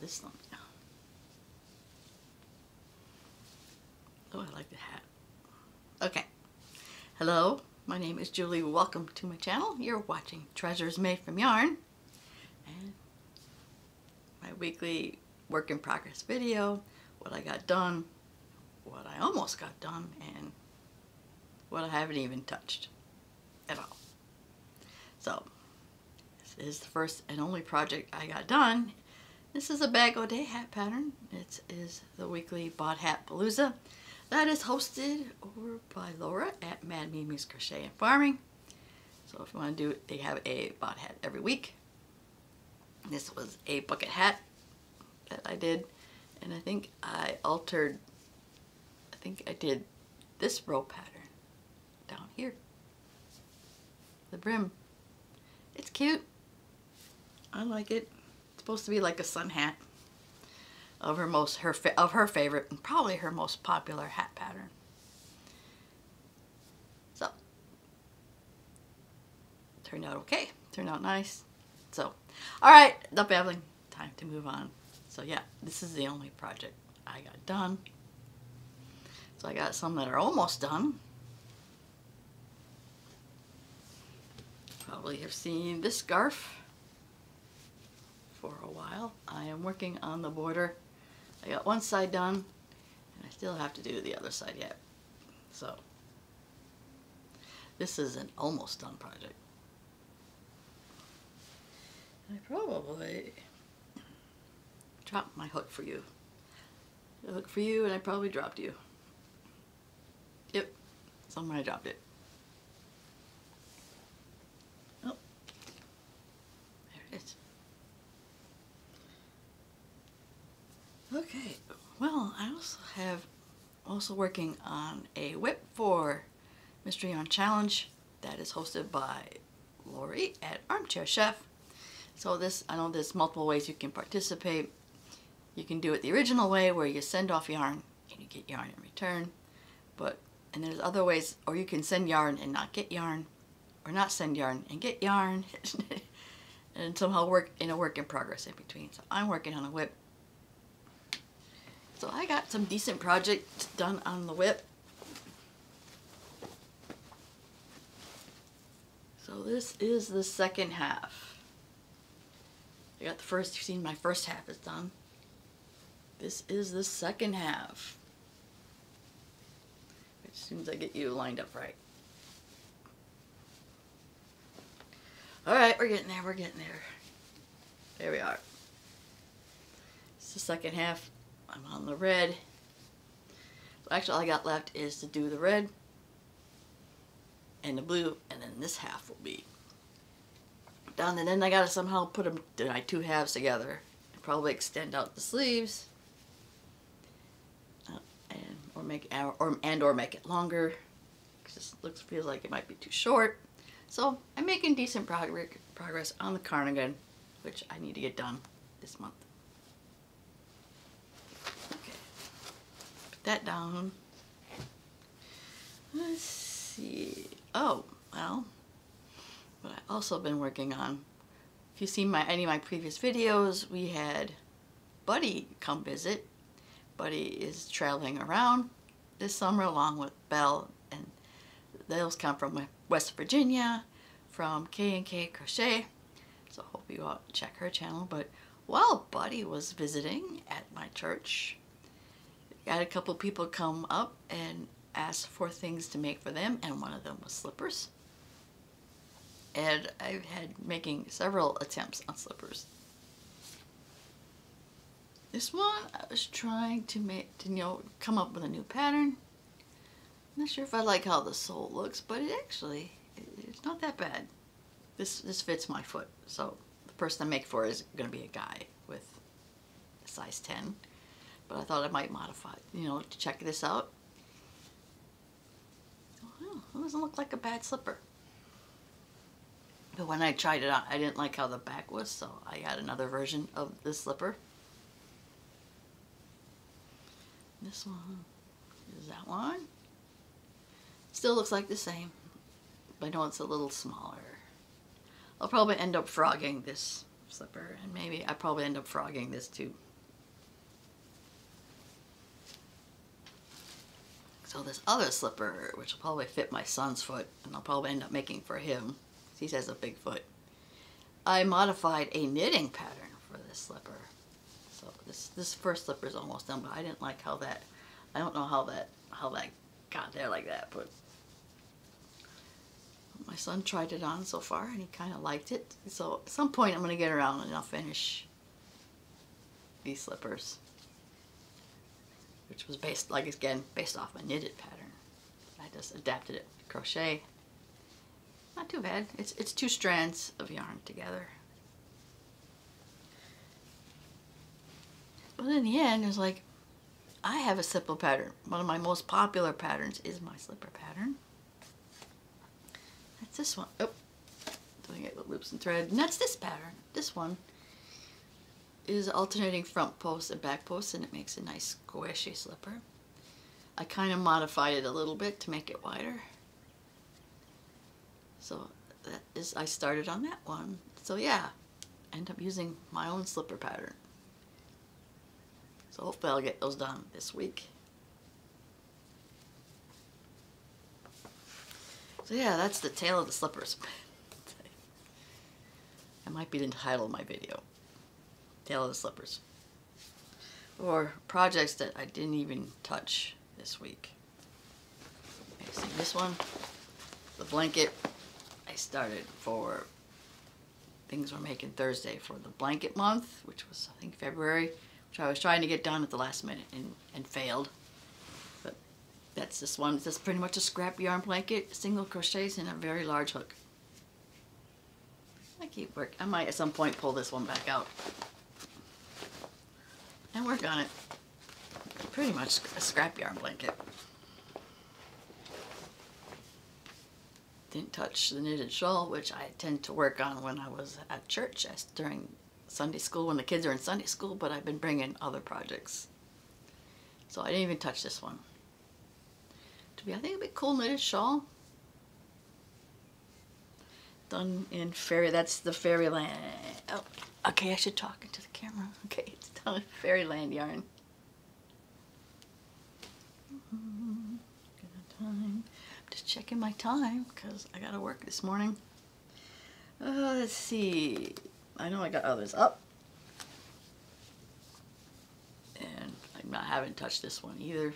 this one. Oh, I like the hat. Okay. Hello, my name is Julie. Welcome to my channel. You're watching Treasures Made from Yarn. And my weekly work in progress video, what I got done, what I almost got done, and what I haven't even touched at all. So, this is the first and only project I got done. This is a bag o' day hat pattern. It is the weekly Bought Hat Palooza. That is hosted over by Laura at Mad Mimi's Crochet and Farming. So if you want to do it, they have a bought hat every week. This was a bucket hat that I did, and I think I altered, I think I did this row pattern down here. The brim. It's cute. I like it. It's supposed to be like a sun hat of her favorite and probably her most popular hat pattern. So, turned out okay. Turned out nice. So, alright, enough babbling. Time to move on. So yeah, this is the only project I got done. So I got some that are almost done. Probably have seen this scarf for a while. I am working on the border. I got one side done, and I still have to do the other side yet. So, this is an almost done project. I probably dropped my hook for you. The hook for you, and I probably dropped you. Yep, somewhere I dropped it. Oh, there it is. Okay, well, I also working on a whip for Mystery Yarn Challenge that is hosted by Lori at Armchair Chef. So this, I know there's multiple ways you can participate. You can do it the original way where you send off yarn and you get yarn in return. And there's other ways, or you can send yarn and not get yarn, or not send yarn and get yarn, and somehow work in a work in progress in between. So I'm working on a whip. So I got some decent projects done on the whip. So this is the second half. I got the first, you've seen my first half is done. This is the second half. As soon as I get you lined up right. Alright, we're getting there, we're getting there. There we are. It's the second half. I'm on the red. So actually all I got left is to do the red and the blue, and then this half will be done. And then I gotta somehow put my two halves together and probably extend out the sleeves or make it longer, because this feels like it might be too short. So I'm making decent progress on the cardigan, which I need to get done this month. That down. Let's see. Oh, well, what I also been working on. If you've seen any of my previous videos, we had Buddy come visit. Buddy is traveling around this summer along with Belle, and those come from West Virginia, from K&K Crochet. So I hope you all check her channel. But while Buddy was visiting at my church, I had a couple people come up and ask for things to make for them, and one of them was slippers. And I've had making several attempts on slippers. This one I was trying to come up with a new pattern. I'm not sure if I like how the sole looks, but it's not that bad. This fits my foot, so the person I make for is going to be a guy with a size 10. But I thought I might modify, to check this out. Well, it doesn't look like a bad slipper. But when I tried it out, I didn't like how the back was, so I got another version of this slipper. This one is that one. Still looks like the same, but I know it's a little smaller. I'll probably end up frogging this slipper, and maybe I probably end up frogging this too. So this other slipper, which will probably fit my son's foot, and I'll probably end up making for him, he has a big foot. I modified a knitting pattern for this slipper. So this first slipper is almost done, but I didn't like how that, I don't know how that got there like that, but my son tried it on so far and he kind of liked it. So at some point I'm going to get around and I'll finish these slippers, which was based, like again, based off a knitted pattern. I just adapted it to crochet. Not too bad. It's 2 strands of yarn together. But in the end, it's like, I have a simple pattern. One of my most popular patterns is my slipper pattern. That's this one. Oh, doing it with loops and thread. And that's this pattern. This one is alternating front posts and back posts, and it makes a nice squishy slipper. I kind of modified it a little bit to make it wider. So that is, I started on that one. So yeah, end up using my own slipper pattern. So hopefully I'll get those done this week. So yeah, that's the tale of the slippers. That might be the title of my video. Tale of the slippers. Or projects that I didn't even touch this week. Okay, see this one? The blanket I started for things we're making Thursday for the blanket month, which was I think February, which I was trying to get done at the last minute and failed. But that's this one. It's just pretty much a scrap yarn blanket, single crochets and a very large hook. I keep working. I might at some point pull this one back out and work on it. Pretty much a scrap yarn blanket. Didn't touch the knitted shawl, which I tend to work on when I was at church during Sunday school, when the kids are in Sunday school, but I've been bringing other projects. So I didn't even touch this one. To be, I think it'd be a cool knitted shawl. Done in fairy, that's the Fairyland. Oh, okay, I should talk into the camera. Okay, it's done in Fairyland yarn. I'm just checking my time because I gotta work this morning. Let's see. I know I got others up. And I haven't touched this one either.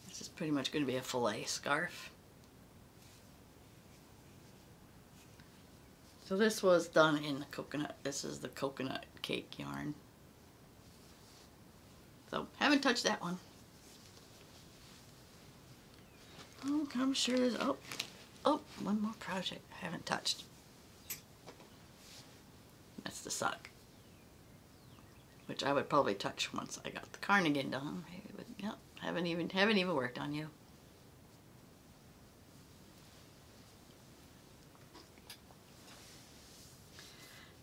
This is pretty much going to be a fillet scarf. So this was done in the coconut. This is the coconut cake yarn. So haven't touched that one. Oh, I'm sure there's, oh, one more project I haven't touched. That's the sock, which I would probably touch once I got the cardigan done. Maybe, but yep, haven't even worked on you.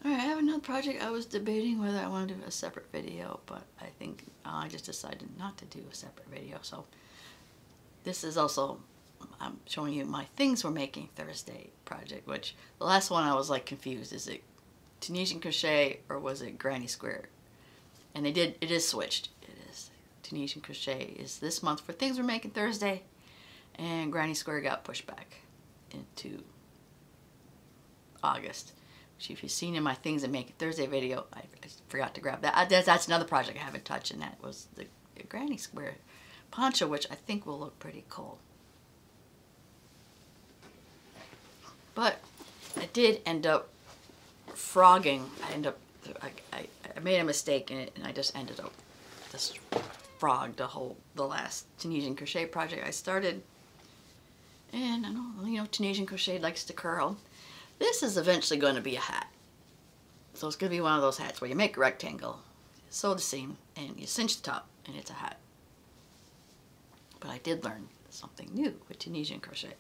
Alright, I have another project. I was debating whether I want to do a separate video, but I think I just decided not to do a separate video. So this is also, I'm showing you my things we're making Thursday project, which the last one I was like confused. Is it Tunisian crochet or was it granny square? And it is switched. It is Tunisian crochet is this month for things we're making Thursday, and granny square got pushed back into August. Which if you've seen in my things and making Thursday video, I forgot to grab that. That's another project I haven't touched, and that was the granny square poncho, which I think will look pretty cool. But I did end up frogging. I made a mistake in it, and I just ended up just frogged the last Tunisian crochet project I started. And I know, you know, Tunisian crochet likes to curl. This is eventually going to be a hat. So it's going to be one of those hats where you make a rectangle, sew the seam, and you cinch the top, and it's a hat. But I did learn something new with Tunisian crochet.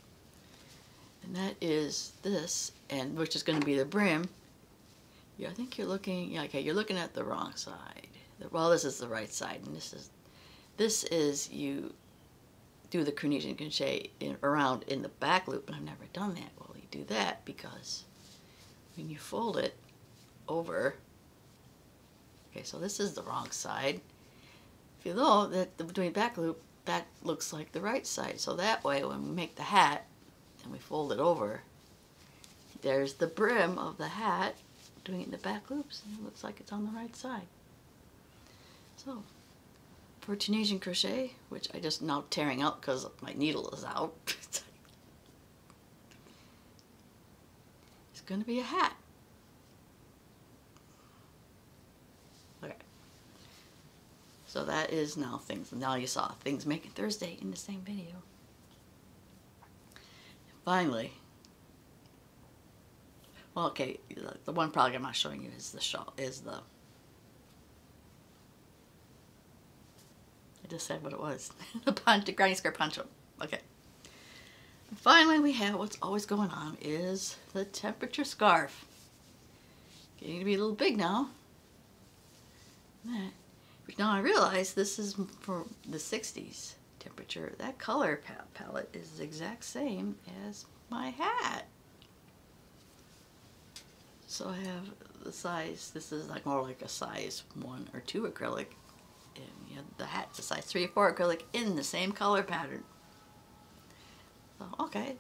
And that is this, and which is going to be the brim. Yeah, I think you're looking, yeah, okay, you're looking at the wrong side. Well, this is the right side, and this is you do the Tunisian crochet around in the back loop, and I've never done that. Well, you do that because when you fold it over, okay, so this is the wrong side. If you know that between back loop, that looks like the right side. So that way when we make the hat and we fold it over, there's the brim of the hat doing it in the back loops, and it looks like it's on the right side. So for Tunisian crochet, which I just now tearing out because my needle is out, it's going to be a hat. Okay. So that is now things. Now you saw things making Thursday in the same video. And finally, well, okay, the one project I'm not showing you is the shawl. I just said what it was. The granny skirt poncho. Okay. And finally, we have what's always going on is the temperature scarf. Getting to be a little big now. But now I realize this is for the 60s temperature. That color palette is the exact same as my hat. So I have the size, this is like more like a size 1 or 2 acrylic. And you have the hat's a size 3 or 4 acrylic in the same color pattern. So, okay,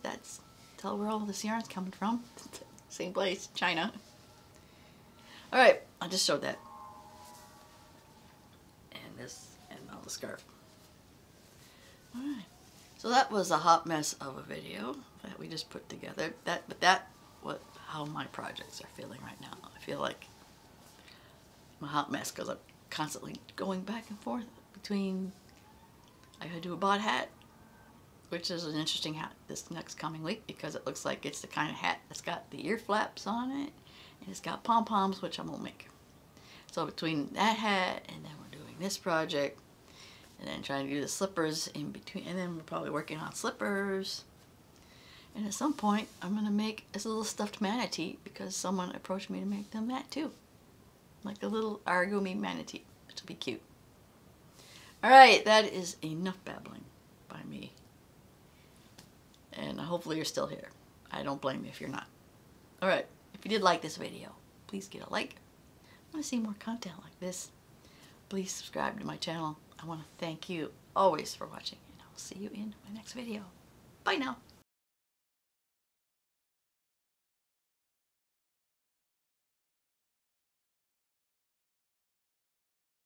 tell where all this yarn's coming from. Same place, China. Alright, I just showed that. And this, and now the scarf. Alright, so that was a hot mess of a video that we just put together. How my projects are feeling right now. I feel like I'm a hot mess because I'm constantly going back and forth between, I gotta do a bot hat, which is an interesting hat this next coming week because it looks like it's the kind of hat that's got the ear flaps on it and it's got pom-poms, which I'm gonna make. So between that hat and then we're doing this project and then trying to do the slippers in between, and then we're probably working on slippers. And at some point, I'm going to make a little stuffed manatee because someone approached me to make them that too. Like a little origami manatee, which will be cute. Alright, that is enough babbling by me. And hopefully you're still here. I don't blame you if you're not. Alright, if you did like this video, please get a like. I want to see more content like this. Please subscribe to my channel. I want to thank you always for watching. And I will see you in my next video. Bye now.